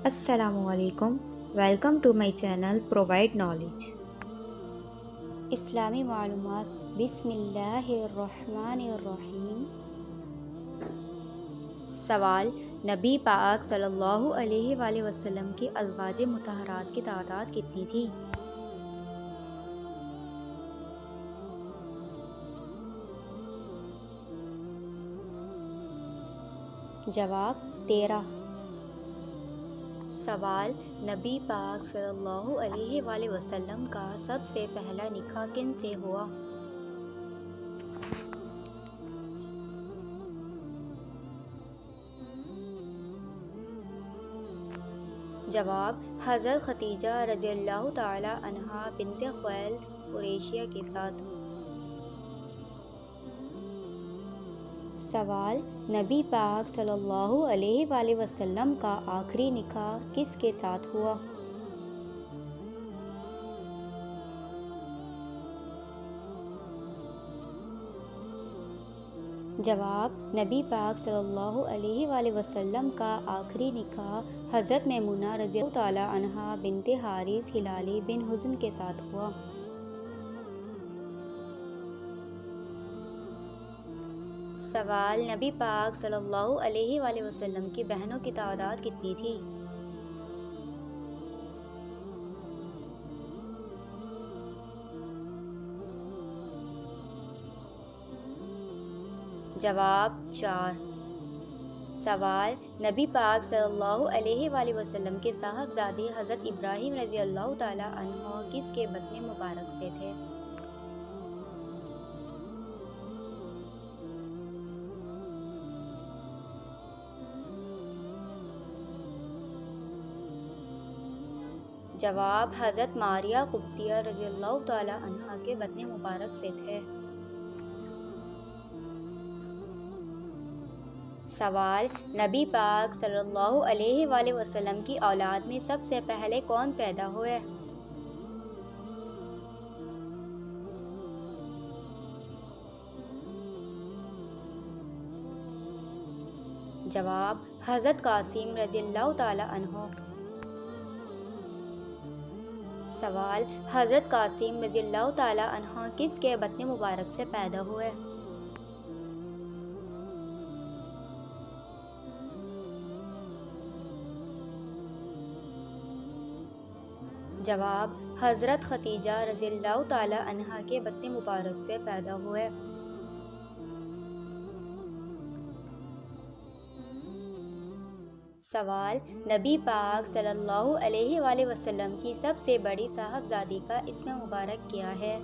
السلام علیکم، welcome to my channel provide knowledge. اسلامی معلومات۔ بسم اللہ الرحمن الرحیم۔ سوال: نبی پاک صلی اللہ علیہ وآلہ وسلم کی ازواج مطہرات کی تعداد کتنی تھی؟ جواب: 13۔ سوال: نبی پاک صلی اللہ علیہ وآلہ وسلم کا سب سے پہلا نکاح کن سے ہوا؟ جواب: حضرت خدیجہ رضی اللہ تعالی عنہا بنت خویلد قریشیہ کے ساتھ۔ سوال: نبی پاک صلی اللہ علیہ وآلہ وسلم کا آخری نکاح کس کے ساتھ ہوا؟ جواب: نبی پاک صلی اللہ علیہ وآلہ وسلم کا آخری نکاح حضرت میمونہ رضی اللہ تعالی عنہا بنت حارث ہلالی بن حزن کے ساتھ ہوا۔ سوال: نبی پاک صلی اللہ علیہ وآلہ وسلم کی بہنوں کی تعداد کتنی تھی؟ جواب: 4۔ سوال: نبی پاک صلی اللہ علیہ وآلہ وسلم کے صاحبزادے حضرت ابراہیم رضی اللہ تعالی عنہ کس کے بطن مبارک سے تھے؟ جواب: حضرت ماریہ قبطیہ رضی اللہ تعالی عنہا کے بطن مبارک سے تھے۔ سوال: نبی پاک صلی اللہ علیہ وآلہ وسلم کی اولاد میں سب سے پہلے کون پیدا ہوئے؟ جواب: حضرت قاسم رضی اللہ تعالی عنہ۔ سوال: حضرت قاسم رضی اللہ تعالی عنہ کس کے بطن مبارک سے پیدا ہوئے؟ جواب: حضرت خدیجہ رضی اللہ تعالی عنہا کے بطن مبارک سے پیدا ہوئے۔ سوال: نبی پاک صلی اللہ علیہ وآلہ وسلم کی سب سے بڑی صاحبزادی کا اسم مبارک کیا ہے؟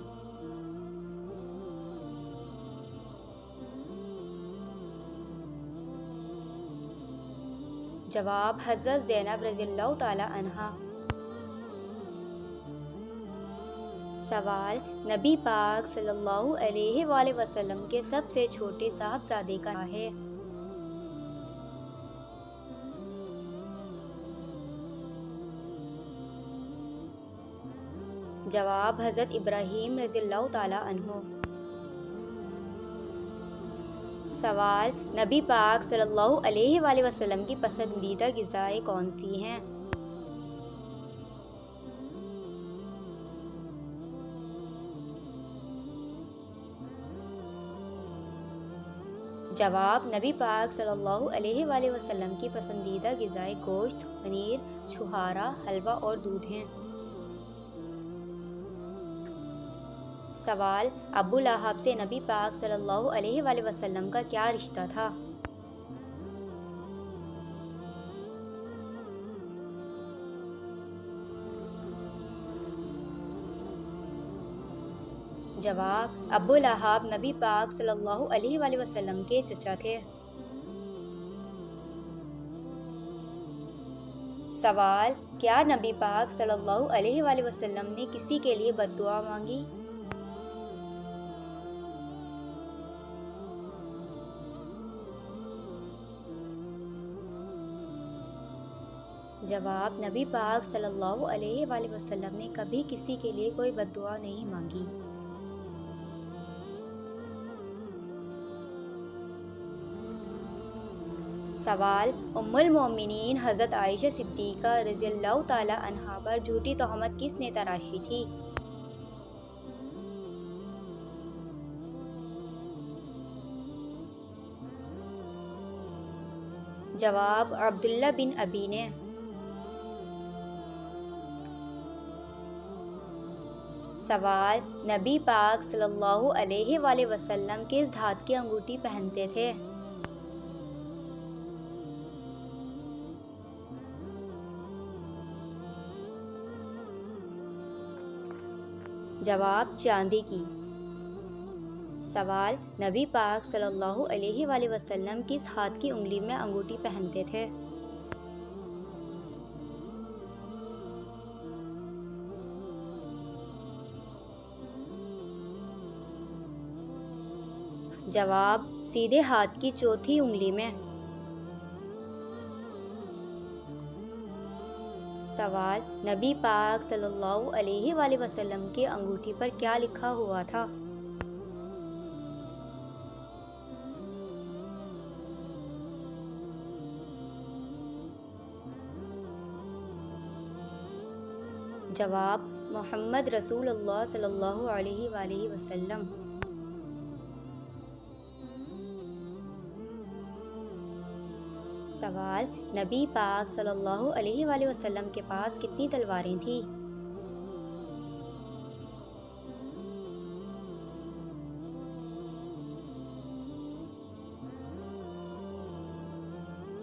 جواب: حضرت زینب رضی اللہ تعالی عنہا۔ سوال: نبی پاک صلی اللہ علیہ وآلہ وسلم کے سب سے چھوٹے صاحبزادے کا نام ہے؟ جواب: حضرت ابراہیم رضی اللہ تعالی عنہ۔ سوال: نبی پاک صلی اللہ علیہ وآلہ وسلم کی پسندیدہ غذائیں کون سی ہیں؟ جواب: نبی پاک صلی اللہ علیہ وآلہ وسلم کی پسندیدہ غذائیں گوشت، پنیر، چھہارا، حلوہ اور دودھ ہیں۔ سوال: ابو لہب سے نبی پاک صلی اللہ علیہ وآلہ وسلم کا کیا رشتہ تھا؟ جواب: ابو لہب نبی پاک صلی اللہ علیہ وآلہ وسلم کے چچا تھے۔ سوال: کیا نبی پاک صلی اللہ علیہ وآلہ وسلم نے کسی کے لیے بد دعا مانگی؟ جواب: نبی پاک صلی اللہ علیہ وآلہ وسلم نے کبھی کسی کے لیے کوئی بد دعا نہیں مانگی۔ سوال: ام المومنین حضرت عائشہ صدیقہ رضی اللہ تعالی عنہا پر جھوٹی تہمت کس نے تراشی تھی؟ جواب: عبداللہ بن ابی نے۔ سوال: نبی پاک صلی اللہ علیہ وآلہ وسلم کس دھات کی انگوٹھی پہنتے تھے؟ جواب: چاندی کی۔ سوال: نبی پاک صلی اللہ علیہ وآلہ وسلم کس ہاتھ کی انگلی میں انگوٹھی پہنتے تھے؟ جواب: سیدھے ہاتھ کی چوتھی انگلی میں۔ سوال: نبی پاک صلی اللہ علیہ وآلہ وسلم کی انگوٹھی پر کیا لکھا ہوا تھا؟ جواب: محمد رسول اللہ صلی اللہ علیہ وآلہ وسلم۔ سوال: نبی پاک صلی اللہ علیہ وآلہ وسلم کے پاس کتنی تلواریں تھیں؟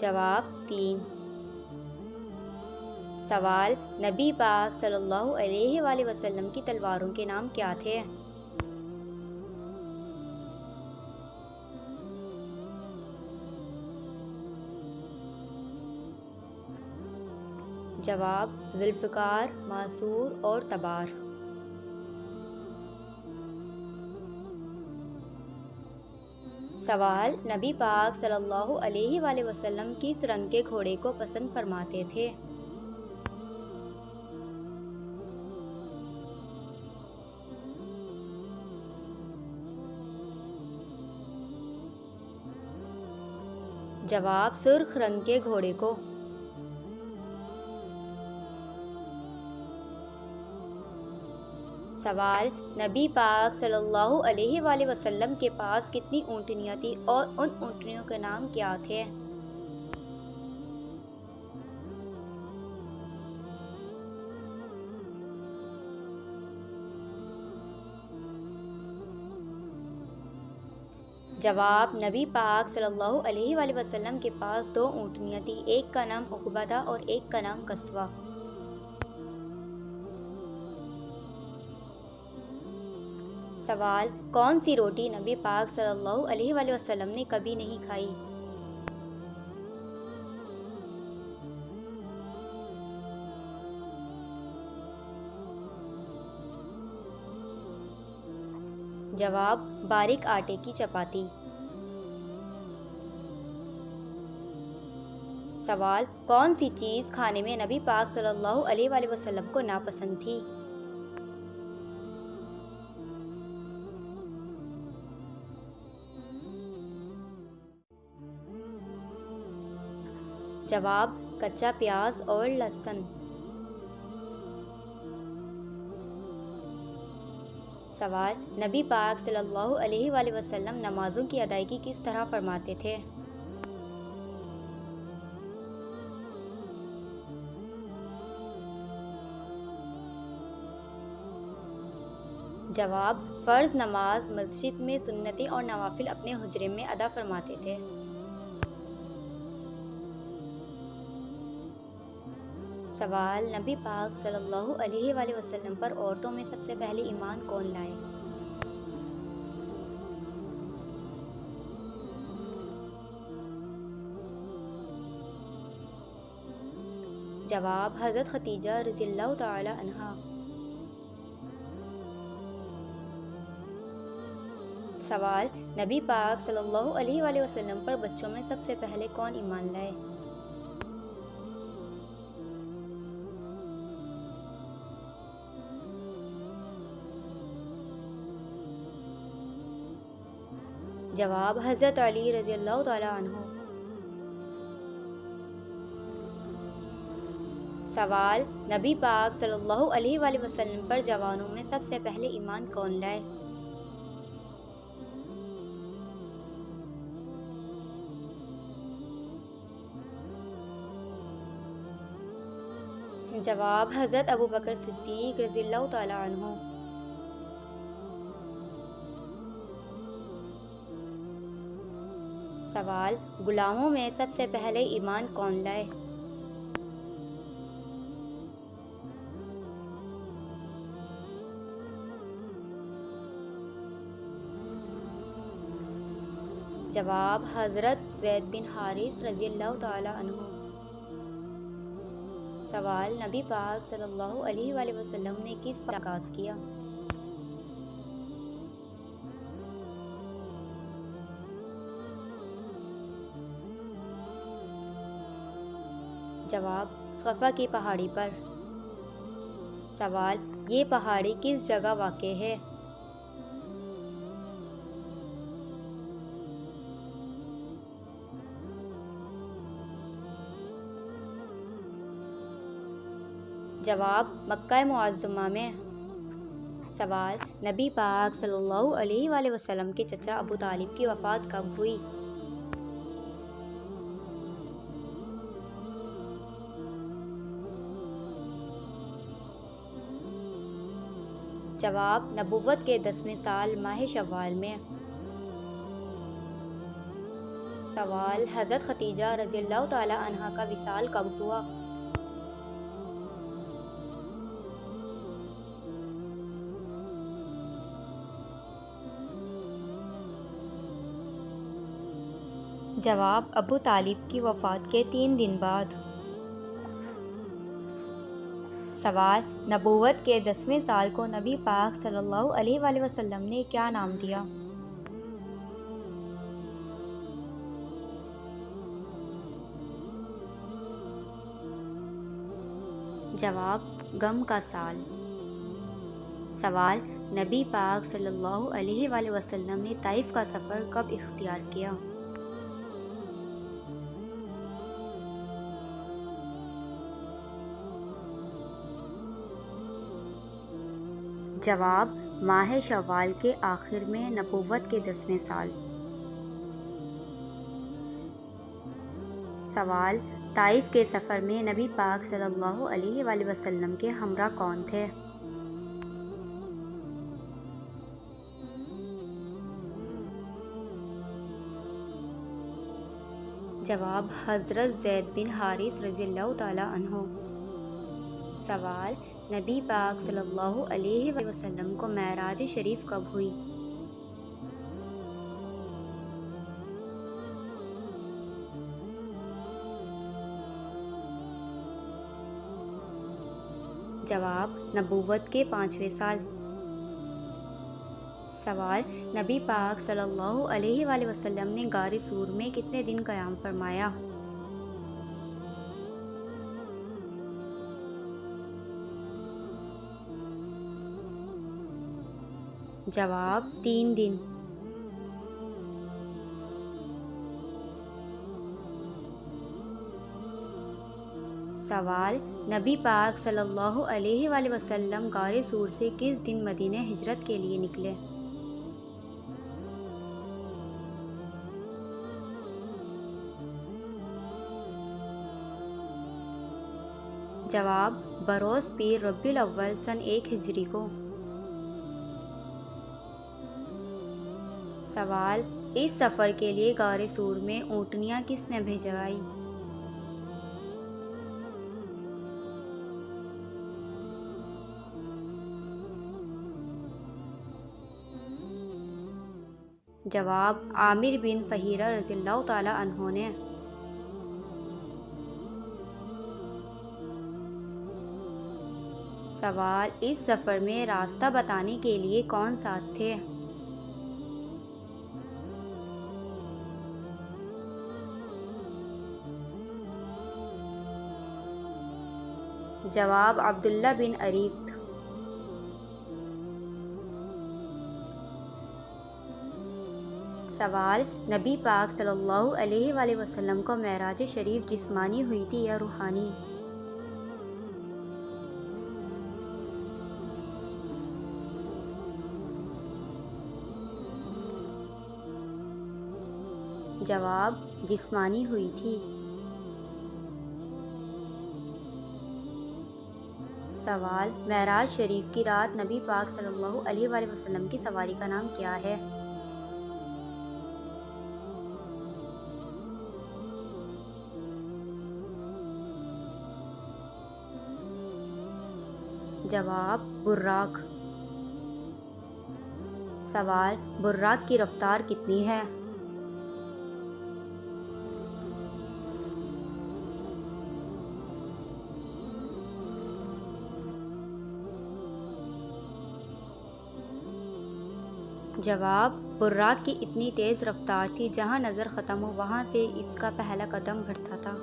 جواب: 3۔ سوال: نبی پاک صلی اللہ علیہ وآلہ وسلم کی تلواروں کے نام کیا تھے؟ جواب: ذوالفقار، معصور اور تبار۔ سوال: نبی پاک صلی اللہ علیہ وآلہ وسلم کس رنگ کے گھوڑے کو پسند فرماتے تھے؟ جواب: سرخ رنگ کے گھوڑے کو۔ سوال: نبی پاک صلی اللہ علیہ وآلہ وسلم کے پاس کتنی اونٹنیاں تھیں اور ان اونٹنیوں کے نام کیا تھے؟ جواب: نبی پاک صلی اللہ علیہ وآلہ وسلم کے پاس 2 اونٹنیاں تھیں، ایک کا نام عقبہ تھا اور ایک کا نام قصوہ۔ سوال: کون سی روٹی نبی پاک صلی اللہ علیہ وآلہ وسلم نے کبھی نہیں کھائی؟ جواب: باریک آٹے کی چپاتی۔ سوال: کون سی چیز کھانے میں نبی پاک صلی اللہ علیہ وآلہ وسلم کو ناپسند تھی؟ جواب: کچا پیاز اور لہسن۔ سوال: نبی پاک صلی اللہ علیہ وآلہ وسلم نمازوں کی ادائیگی کس طرح فرماتے تھے؟ جواب: فرض نماز مسجد میں، سنتیں اور نوافل اپنے حجرے میں ادا فرماتے تھے۔ سوال: نبی پاک صلی اللہ علیہ وآلہ وسلم پر عورتوں میں سب سے پہلے ایمان کون لائے؟ جواب: حضرت خدیجہ رضی اللہ تعالی عنہا۔ سوال: نبی پاک صلی اللہ علیہ وآلہ وسلم پر عورتوں میں سب سے پہلے ایمان کون لائے؟ جواب: حضرت خدیجہ رضی اللہ تعالی عنہا۔ سوال: نبی پاک صلی اللہ علیہ وآلہ وسلم کی بیویوں میں سب سے پہلے کون سی چیز کھانے میں نبی پاک صلی اللہ علیہ وآلہ وسلم کو ناپسند تھی؟ سوال: نبی پاک صلی اللہ علیہ وآلہ وسلم پر بچوں میں سب سے پہلے کون ایمان لائے؟ جواب: حضرت علی رضی اللہ تعالی عنہ۔ سوال: نبی پاک صلی اللہ علیہ وآلہ وسلم پر جوانوں میں سب سے پہلے ایمان کون لائے؟ جواب: حضرت ابوبکر صدیق رضی اللہ تعالیٰ عنہ۔ سوال: غلاموں میں سب سے پہلے ایمان کون لائے؟ جواب: حضرت زید بن حارث رضی اللہ تعالیٰ عنہ۔ سوال: نبی پاک صلی اللہ علیہ وآلہ وسلم نے کس پر آغاز کیا؟ جواب: صفا کی پہاڑی پر۔ سوال: یہ پہاڑی کس جگہ واقع ہے؟ جواب: مکہ معظمہ میں۔ سوال: نبی پاک صلی اللہ علیہ وآلہ وسلم کے چچا ابو طالب کی وفات کب ہوئی؟ جواب: نبوت کے 10ویں سال ماہ شوال میں۔ سوال: حضرت خدیجہ رضی اللہ تعالیٰ عنہا کا وصال کب ہوا؟ جواب: ابو طالب کی وفات کے 3 دن بعد۔ سوال: نبوت کے 10ویں سال کو نبی پاک صلی اللہ علیہ وآلہ وسلم نے کیا نام دیا؟ جواب: غم کا سال۔ سوال: نبی پاک صلی اللہ علیہ وآلہ وسلم نے طائف کا سفر کب اختیار کیا؟ جواب: ماہ شوال کے آخر میں نبوت کے 10ویں سال۔ سوال: طائف کے سفر میں نبی پاک صلی اللہ علیہ وآلہ وسلم کے ہمراہ کون تھے؟ جواب: حضرت زید بن حارث رضی اللہ تعالیٰ عنہ۔ سوال: نبی پاک صلی اللہ علیہ وآلہ وسلم کو معراج شریف کب ہوئی؟ جواب: نبوت کے 5ویں سال۔ سوال: نبی پاک صلی اللہ علیہ وآلہ وسلم نے غار سور میں کتنے دن قیام فرمایا؟ جواب: 3 دن۔ سوال: نبی پاک صلی اللہ علیہ وآلہ وسلم غار سور سے کس دن مدینہ ہجرت کے لیے نکلے؟ جواب: بروز پیر ربیع الاول سن 1 ہجری کو۔ سوال: اس سفر کے لیے غار سور میں اونٹنیاں کس نے بھیجوائی؟ جواب: عامر بن فہیرہ رضی اللہ تعالیٰ عنہ نے۔ سوال: اس سفر میں راستہ بتانے کے لیے کون ساتھ تھے؟ جواب: عبداللہ بن اریقط۔ سوال: نبی پاک صلی اللہ علیہ وآلہ وسلم کو معراج شریف جسمانی ہوئی تھی یا روحانی؟ جواب: جسمانی ہوئی تھی۔ سوال: معراج شریف کی رات نبی پاک صلی اللہ علیہ وآلہ وسلم کی سواری کا نام کیا ہے؟ جواب: براق۔ سوال: براق کی رفتار کتنی ہے؟ جواب: براق کی اتنی تیز رفتار تھی جہاں نظر ختم ہو وہاں سے اس کا پہلا قدم بڑھتا تھا۔